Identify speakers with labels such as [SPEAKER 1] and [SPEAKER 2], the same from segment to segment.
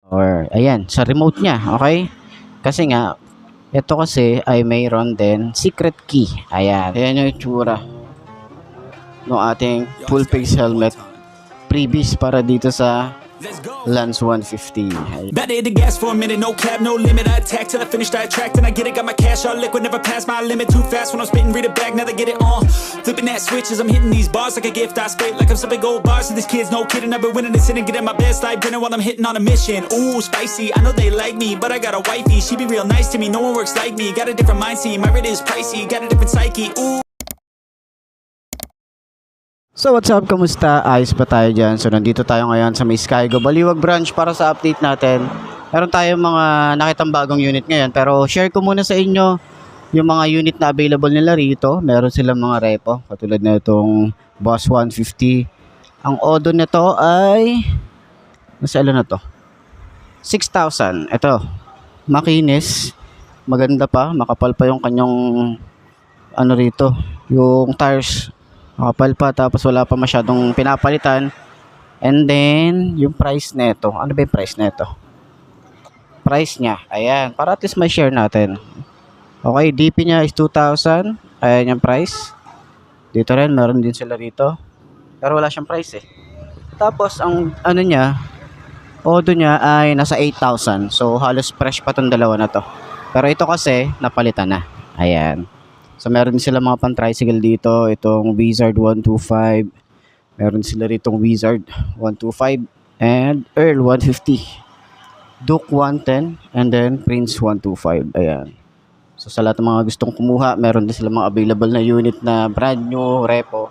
[SPEAKER 1] or ayan, sa remote niya, okay? Kasi nga, ito kasi ay mayroon din secret key. Ayan, ayan yung itsura ng ating full face helmet previous para dito sa Lance 150.
[SPEAKER 2] Better hit the gas for a minute, no cap, no limit. I attack till I finish that track, then I get it, got my cash all liquid, never pass my limit. Too fast when I'm spitting, read it back, now they get it on. Flipping that switch as I'm hitting these bars like a gift. I spit like I'm sipping gold bars, and these kids, no kidding. I've been winning this and getting my best life dinner while I'm hitting on a mission. Ooh, spicy, I know they like me, but I got a wifey, she be real nice to me. No one works like me, got a different mindset, my rate is pricey, got a different psyche. Ooh.
[SPEAKER 1] So what's up, kamusta? Ayos pa tayo dyan? So nandito tayo ngayon sa may Skygo Baliwag branch para sa update natin. Meron tayong mga nakitang bagong unit ngayon, pero share ko muna sa inyo yung mga unit na available nila rito. Meron silang mga repo, katulad na itong Boss 150. Ang odo nito ay nasa na to? 6,000. Ito, makinis, maganda pa, makapal pa yung kanyang ano rito, yung tires. Makapal pa, tapos wala pa masyadong pinapalitan. And then, yung price nito. Ano ba yung price nito? Price niya. Ayan. Para at least may share natin. Okay, DP niya is 2,000. Ayan yung price. Dito rin, meron din sila rito. Pero wala siyang price eh. Tapos, ang ano niya, odo niya ay nasa 8,000. So, halos fresh pa tong dalawa na to. Pero ito kasi, napalitan na. Ayan. So, meron din sila mga pan-tricycle dito. Itong Wizard 125. Meron sila ritong Wizard 125. And Earl 150. Duke 110. And then Prince 125. Ayan. So, sa lahat ng mga gustong kumuha, meron din sila mga available na unit na brand new repo.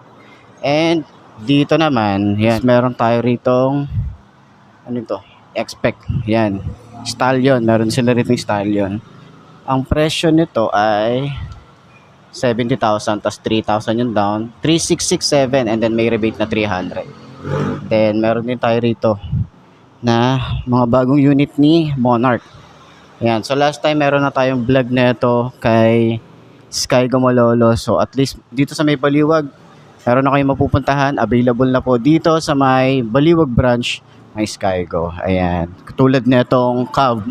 [SPEAKER 1] And dito naman, yan, meron tayo ritong ano ito? Expect. Yan. Stallion. Meron sila ritong Stallion. Ang presyo nito ay 70,000 tas 3,000 yung down, 3,667, and then may rebate na 300. Then meron din tayo rito na mga bagong unit ni Monarch. Ayan, so last time meron na tayong vlog na ito kay Skygo Malolo. So at least dito sa may Baliwag, meron na kayong mapupuntahan. Available na po dito sa may Baliwag branch, may Skygo. Ayan, katulad na itong Cub.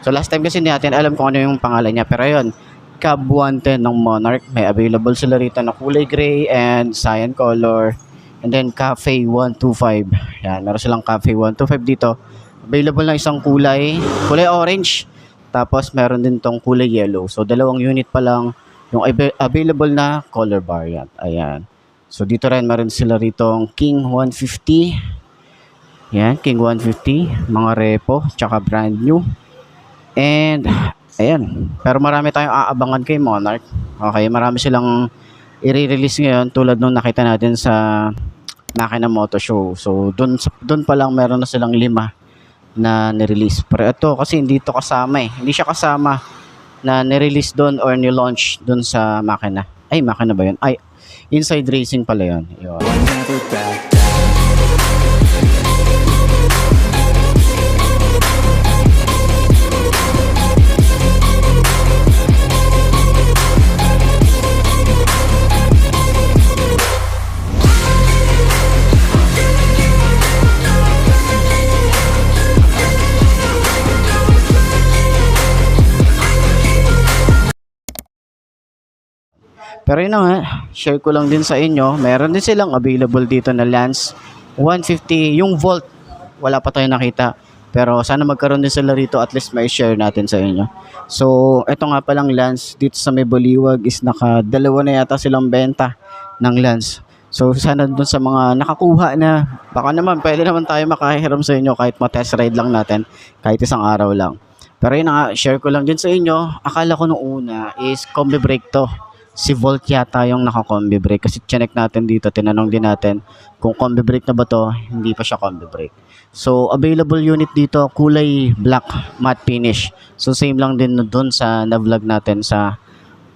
[SPEAKER 1] So last time kasi natin alam kung ano yung pangalan niya, pero ayun, Cub 110 ng Monarch. May available sila rito na kulay gray and cyan color. And then Cafe 125. Yan, meron silang Cafe 125 dito. Available na isang kulay orange. Tapos meron din tong kulay yellow. So dalawang unit pa lang yung available na color variant. Ayan. So dito rin meron sila ritong King 150. Yan, King 150. Mga repo, tsaka brand new. And ayan, pero marami tayong aabangan kay Monarch. Okay, marami silang i-release ngayon tulad nung nakita natin sa Makina Moto Show. So, doon pa lang meron na silang 5 na nirelease. Pero ito kasi hindi ito kasama eh. Hindi siya kasama na nirelease doon or ni-launch doon sa Makina. Ay, Makina ba yun? Ay, Inside Racing pala yun. Yun. Pero yun na nga, share ko lang din sa inyo. Meron din silang available dito na Lance 150. Yung Volt, wala pa tayo nakita. Pero sana magkaroon din sila rito, at least may share natin sa inyo. So, eto nga palang Lance dito sa may Baliwag is naka-2 na yata silang benta ng Lance. So, sana dun sa mga nakakuha na, baka naman, pwede naman tayo makahiram sa inyo kahit ma-test ride lang natin, kahit isang araw lang. Pero yun nga, share ko lang din sa inyo. Akala ko nung una is combi brake to. Si Volt yata yung naka-combi brake kasi chinek natin dito, tinanong din natin kung combi brake na ba to. Hindi pa siya combi brake. So available unit dito, kulay black matte finish. So same lang din doon sa na-vlog natin sa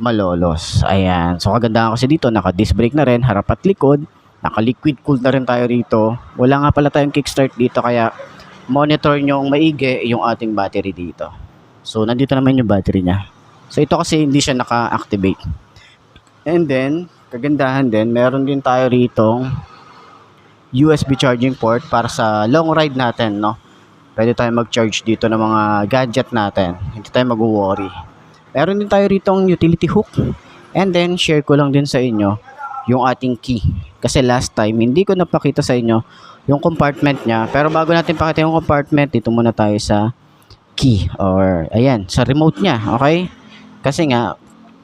[SPEAKER 1] Malolos. Ayan, so kagandahan kasi dito, naka disc brake na rin, harap at likod, naka liquid cooled na rin tayo rito. Wala nga pala tayong kickstart dito, kaya monitor nyo maigi yung ating battery dito. So nandito naman yung battery nya. So ito kasi hindi siya naka-activate. And then, kagandahan din, meron din tayo rito USB charging port para sa long ride natin, no? Pwede tayo mag-charge dito ng mga gadget natin. Hindi tayo mag-worry. Meron din tayo rito ang utility hook. And then, share ko lang din sa inyo yung ating key. Kasi last time, hindi ko napakita sa inyo yung compartment niya. Pero bago natin pakita yung compartment, dito muna tayo sa key. Or, ayan, sa remote niya. Okay? Kasi nga,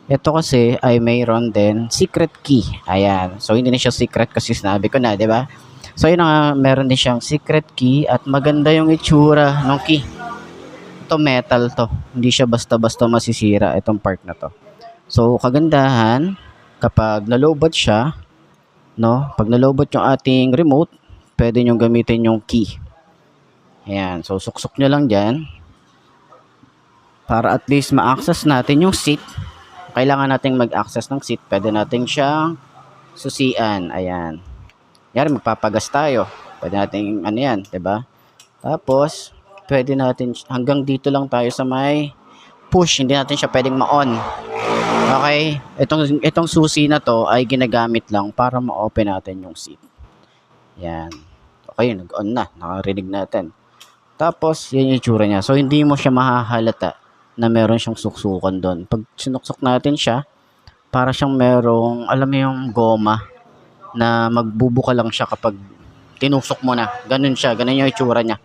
[SPEAKER 1] ito kasi ay mayroon din secret key. Ayan. So, hindi na siya secret kasi sinabi ko na, di ba? So, yun nga, meron din siyang secret key at maganda yung itsura ng key. Ito metal to. Hindi siya basta-basta masisira itong part na to. So, kagandahan, kapag nalobot siya, no? Pag nalobot yung ating remote, pwede nyo gamitin yung key. Ayan. So, suksok nyo lang dyan para at least ma-access natin yung seat. Kailangan nating mag-access ng seat. Pwede nating siyang susian. Ayan. Yan, magpapagas tayo. Pwede nating, ano yan, diba? Tapos, pwede natin, hanggang dito lang tayo sa may push. Hindi natin siya pwedeng ma-on. Okay? Itong susi na to ay ginagamit lang para ma-open natin yung seat. Yan. Okay, nag-on na. Nakarinig natin. Tapos, yan yung itsura niya. So, hindi mo siya mahahalata na meron siyang suksukan doon. Pag sinuksok natin siya, para siyang merong, alam mo yung goma, na magbubuka lang siya kapag tinusok mo na. Ganun siya. Ganun yung itsura niya.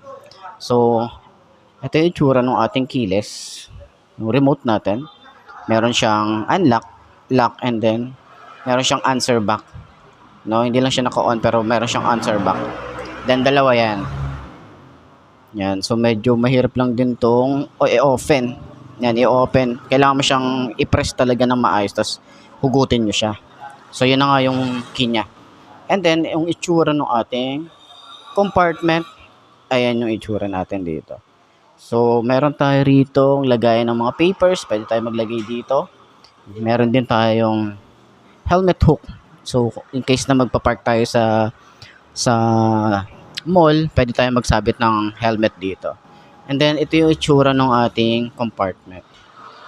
[SPEAKER 1] So, ito yung itsura ng ating keyless. Yung remote natin. Meron siyang unlock, lock, and then meron siyang answer back. No, hindi lang siya naka-on pero meron siyang answer back. Then dalawa yan. Yan. So, medyo mahirap lang din tong i-open. Yan, i-open. Kailangan mo siyang i-press talaga ng maayos tapos hugutin nyo siya. So, yun na nga yung key niya. And then, yung itsura ng ating compartment, ayan yung itsura natin dito. So, meron tayo rito lagayan ng mga papers. Pwede tayo maglagay dito. Meron din tayong helmet hook. So, in case na magpa-park tayo sa mall, pwede tayo magsabit ng helmet dito. And then, ito yung itsura ng ating compartment.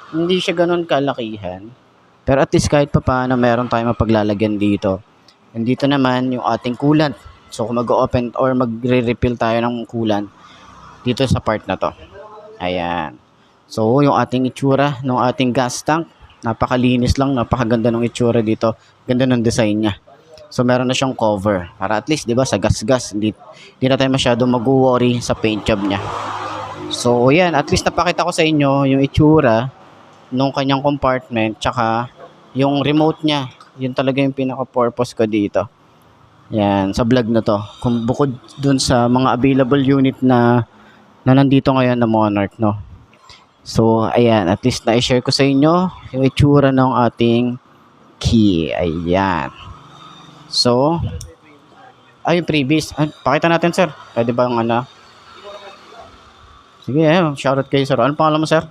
[SPEAKER 1] Hindi siya ganun kalakihan. Pero at least kahit pa paano, meron tayong mapaglalagyan dito. And dito naman yung ating coolant. So, kung mag-open or magre-refill tayo ng coolant dito sa part na to. Ayan. So, yung ating itsura ng ating gas tank. Napakalinis lang. Napakaganda ng itsura dito. Ganda ng design niya. So, meron na siyang cover. Para at least, di ba, sa gas-gas, hindi na tayo masyadong mag-worry sa paint job niya. So, yan. At least napakita ko sa inyo yung itsura nung kanyang compartment tsaka yung remote niya. Yun talaga yung pinaka-purpose ko dito. Yan, sa vlog na to. Kung bukod dun sa mga available unit na nandito ngayon na Monarch, no? So, ayan. At least na-share ko sa inyo yung itsura ng ating key. Ayan. So, yung previous. Pakita natin, sir. Pwede ba yung ano? Sige, shoutout kayo, sir. Ano pangalan mo, sir?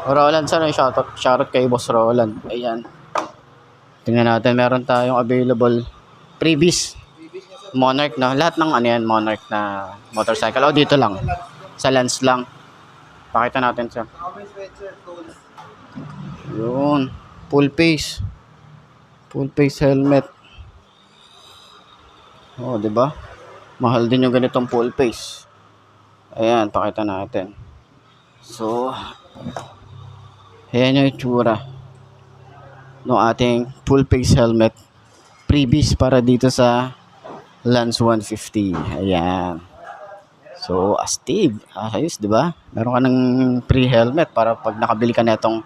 [SPEAKER 1] Roland, sir. Shoutout kay Boss Roland. Ayan. Tingnan natin. Meron tayong available previous Monarch na. Lahat ng ano yan, Monarch na motorcycle. O, dito lang. Sa Lance lang. Pakita natin, sir. Yun. Full face. Full face helmet. Oh, 'di ba? Mahal din yung ganitong full face. Ayan, pakita natin. So, ayan yung itsura ng ating full face helmet. Previous para dito sa Lance 150. Ayan. So, astig. Ayos, 'di ba? Meron ka ng free helmet para pag nakabili ka na itong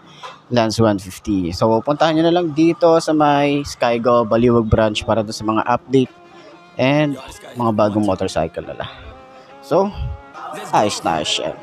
[SPEAKER 1] Lance 150. So, puntahan nyo na lang dito sa may Skygo Baliwag branch para doon sa mga update and mga bagong motorcycle nila. So, ayos na siya.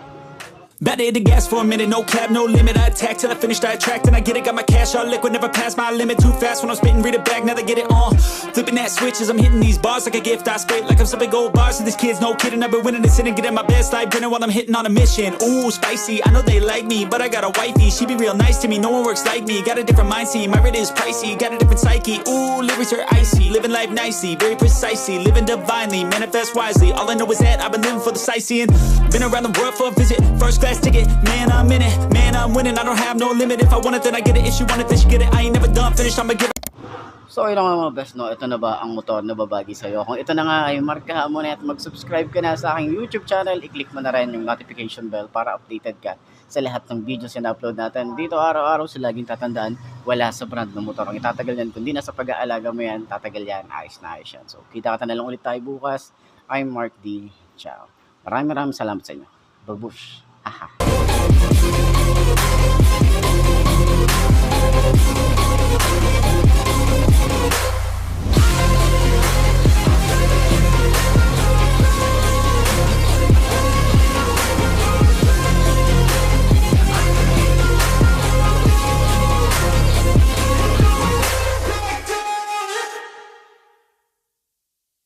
[SPEAKER 2] About to hit the gas for a minute, no cap, no limit. I attack till I finish, I attract, and I get it. Got my cash all liquid, never pass my limit. Too fast when I'm spitting, read it back, now they get it on. Flipping that switch as I'm hitting these bars like a gift. I spit like I'm some big old bars, and these kids, no kidding. I've been winning this and getting my best life dinner while I'm hitting on a mission. Ooh, spicy, I know they like me, but I got a wifey. She be real nice to me, no one works like me. Got a different mindset, my rate is pricey. Got a different psyche, ooh, lyrics are icy. Living life nicely, very precisely. Living divinely, manifest wisely. All I know is that I've been living for the sightseeing. Been around the world for a visit, first class ticket. Man, I'm in it, man, I'm winning. I don't have no limit. If I want it, then I get it. If she want it, then she get it. I ain't never done finished, I'ma give it.
[SPEAKER 1] So ayun na nga mga best, no, ito na ba ang motor na babagi sa'yo? Kung ito na nga ay markahan mo na at mag-subscribe ka na sa aking YouTube channel, i-click mo na rin yung notification bell para updated ka sa lahat ng videos na upload natin. Dito araw-araw sa laging tatandaan, wala sa brand ng motor. Ang itatagal yan, kundi na sa pag-aalaga mo yan, tatagal yan, ayos na ayos yan. So kita ka na lang ulit tayo bukas. I'm Mark D. Ciao. Maraming salamat sa inyo. Babush. Aha.